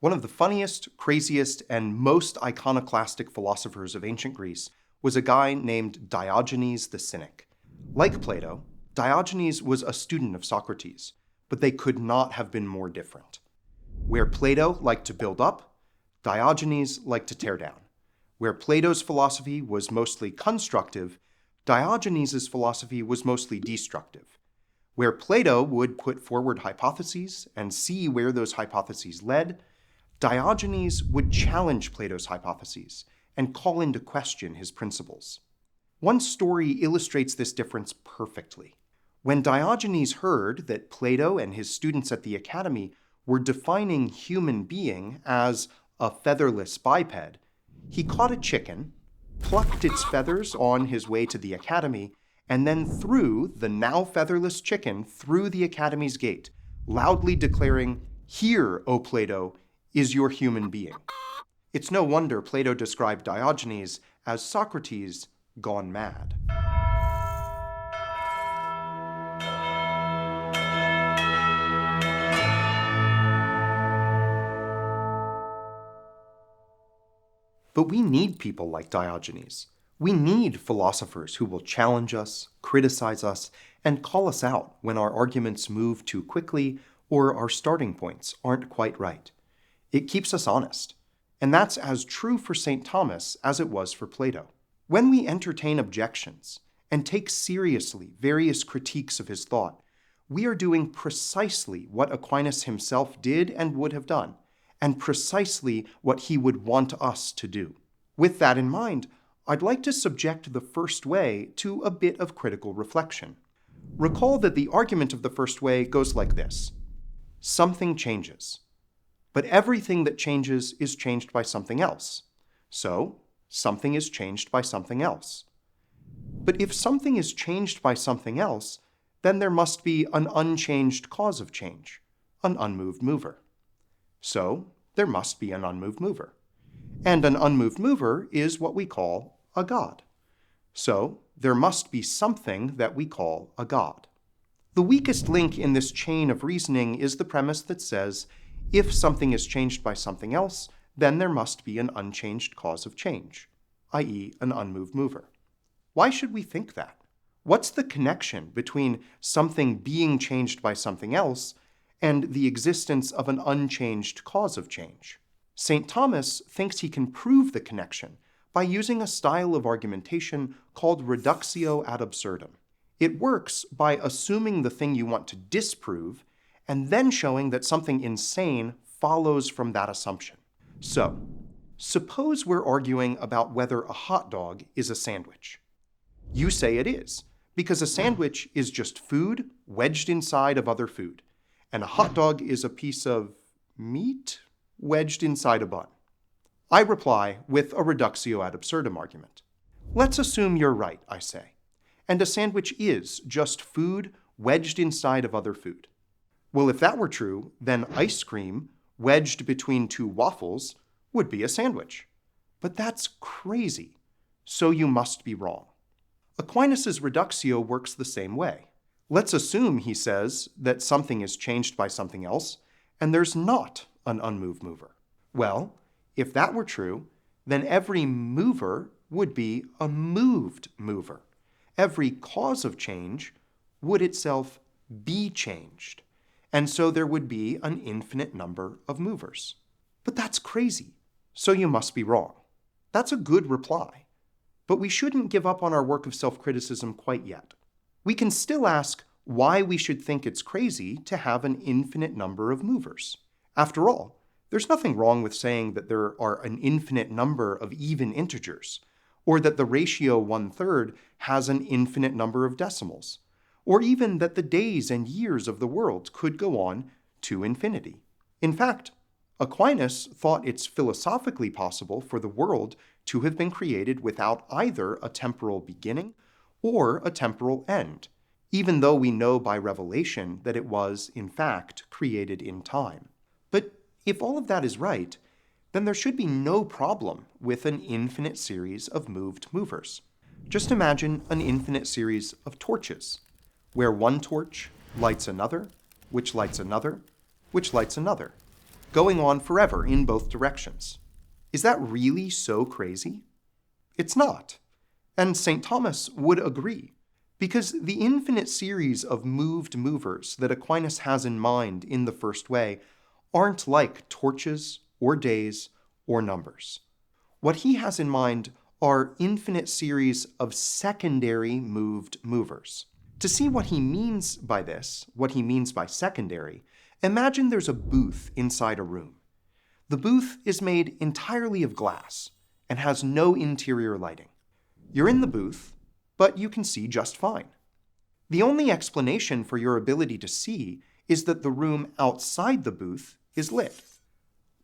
One of the funniest, craziest, and most iconoclastic philosophers of ancient Greece was a guy named Diogenes the Cynic. Like Plato, Diogenes was a student of Socrates, but they could not have been more different. Where Plato liked to build up, Diogenes liked to tear down. Where Plato's philosophy was mostly constructive, Diogenes' philosophy was mostly destructive. Where Plato would put forward hypotheses and see where those hypotheses led, Diogenes would challenge Plato's hypotheses and call into question his principles. One story illustrates this difference perfectly. When Diogenes heard that Plato and his students at the academy were defining human being as a featherless biped, he caught a chicken, plucked its feathers on his way to the academy, and then threw the now featherless chicken through the academy's gate, loudly declaring, "Here, O Plato, is your human being." It's no wonder Plato described Diogenes as Socrates gone mad. But we need people like Diogenes. We need philosophers who will challenge us, criticize us, and call us out when our arguments move too quickly or our starting points aren't quite right. It keeps us honest. And that's as true for St. Thomas as it was for Plato. When we entertain objections and take seriously various critiques of his thought, we are doing precisely what Aquinas himself did and would have done, and precisely what he would want us to do. With that in mind, I'd like to subject the first way to a bit of critical reflection. Recall that the argument of the first way goes like this. Something changes. But everything that changes is changed by something else. So, something is changed by something else. But if something is changed by something else, then there must be an unchanged cause of change, an unmoved mover. So, there must be an unmoved mover. And an unmoved mover is what we call a god. So, there must be something that we call a god. The weakest link in this chain of reasoning is the premise that says, if something is changed by something else, then there must be an unchanged cause of change, i.e. an unmoved mover. Why should we think that? What's the connection between something being changed by something else and the existence of an unchanged cause of change? St. Thomas thinks he can prove the connection by using a style of argumentation called Reductio ad absurdum. It works by assuming the thing you want to disprove and then showing that something insane follows from that assumption. So, suppose we're arguing about whether a hot dog is a sandwich. You say it is, because a sandwich is just food wedged inside of other food, and a hot dog is a piece of meat wedged inside a bun. I reply with a reductio ad absurdum argument. Let's assume you're right, I say, and a sandwich is just food wedged inside of other food. Well, if that were true, then ice cream wedged between two waffles would be a sandwich. But that's crazy, so you must be wrong. Aquinas' reductio works the same way. Let's assume, he says, that something is changed by something else, and there's not an unmoved mover. Well, if that were true, then every mover would be a moved mover. Every cause of change would itself be changed. And so there would be an infinite number of movers. But that's crazy, so you must be wrong. That's a good reply. But we shouldn't give up on our work of self-criticism quite yet. We can still ask why we should think it's crazy to have an infinite number of movers. After all, there's nothing wrong with saying that there are an infinite number of even integers, or that the ratio 1/3 has an infinite number of decimals, or even that the days and years of the world could go on to infinity. In fact, Aquinas thought it's philosophically possible for the world to have been created without either a temporal beginning or a temporal end, even though we know by revelation that it was, in fact, created in time. But if all of that is right, then there should be no problem with an infinite series of moved movers. Just imagine an infinite series of torches, where one torch lights another, which lights another, which lights another, going on forever in both directions. Is that really so crazy? It's not. And St. Thomas would agree, because the infinite series of moved movers that Aquinas has in mind in the first way aren't like torches or days or numbers. What he has in mind are infinite series of secondary moved movers. To see what he means by this, what he means by secondary, imagine there's a booth inside a room. The booth is made entirely of glass and has no interior lighting. You're in the booth, but you can see just fine. The only explanation for your ability to see is that the room outside the booth is lit.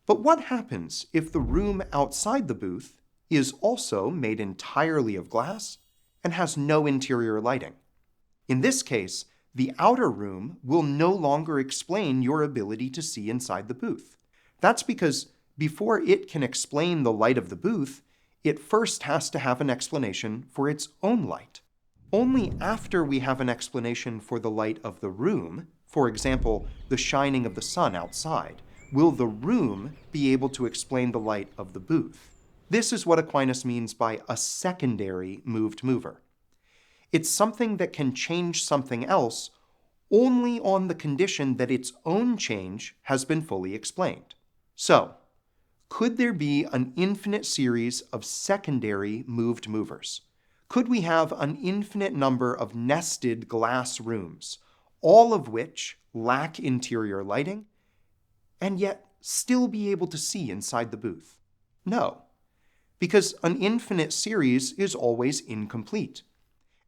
But what happens if the room outside the booth is also made entirely of glass and has no interior lighting? In this case, the outer room will no longer explain your ability to see inside the booth. That's because before it can explain the light of the booth, it first has to have an explanation for its own light. Only after we have an explanation for the light of the room, for example, the shining of the sun outside, will the room be able to explain the light of the booth. This is what Aquinas means by a secondary moved mover. It's something that can change something else only on the condition that its own change has been fully explained. So, could there be an infinite series of secondary moved movers? Could we have an infinite number of nested glass rooms, all of which lack interior lighting, and yet still be able to see inside the booth? No, because an infinite series is always incomplete,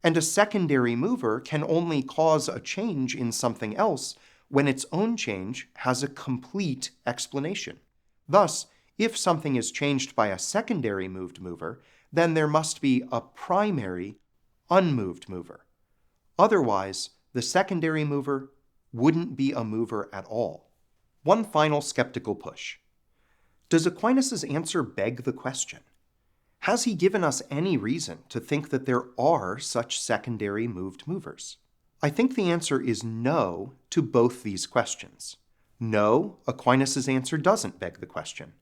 and a secondary mover can only cause a change in something else when its own change has a complete explanation. Thus, if something is changed by a secondary moved mover, then there must be a primary unmoved mover. Otherwise, the secondary mover wouldn't be a mover at all. One final skeptical push. Does Aquinas' answer beg the question? Has he given us any reason to think that there are such secondary moved movers? I think the answer is no to both these questions. No, Aquinas' answer doesn't beg the question.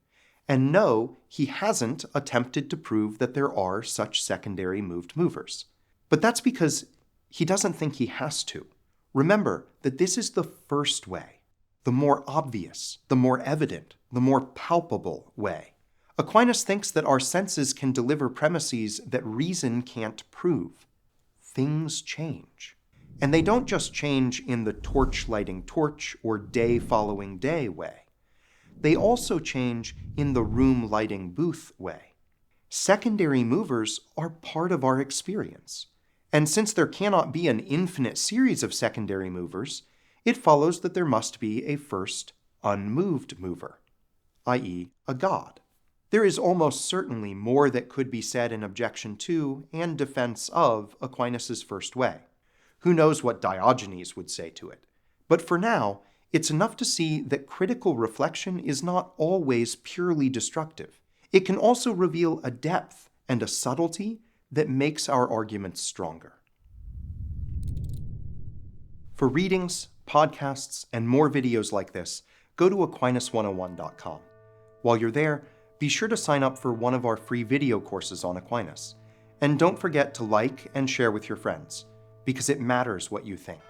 And no, he hasn't attempted to prove that there are such secondary moved movers. But that's because he doesn't think he has to. Remember that this is the first way, the more obvious, the more evident, the more palpable way. Aquinas thinks that our senses can deliver premises that reason can't prove. Things change. And they don't just change in the torch lighting torch or day following day way. They also change in the room lighting booth way. Secondary movers are part of our experience. And since there cannot be an infinite series of secondary movers, it follows that there must be a first unmoved mover, i.e., a God. There is almost certainly more that could be said in objection to and defense of Aquinas' first way. Who knows what Diogenes would say to it? But for now, it's enough to see that critical reflection is not always purely destructive. It can also reveal a depth and a subtlety that makes our arguments stronger. For readings, podcasts, and more videos like this, go to Aquinas101.com. While you're there, be sure to sign up for one of our free video courses on Aquinas. And don't forget to like and share with your friends, because it matters what you think.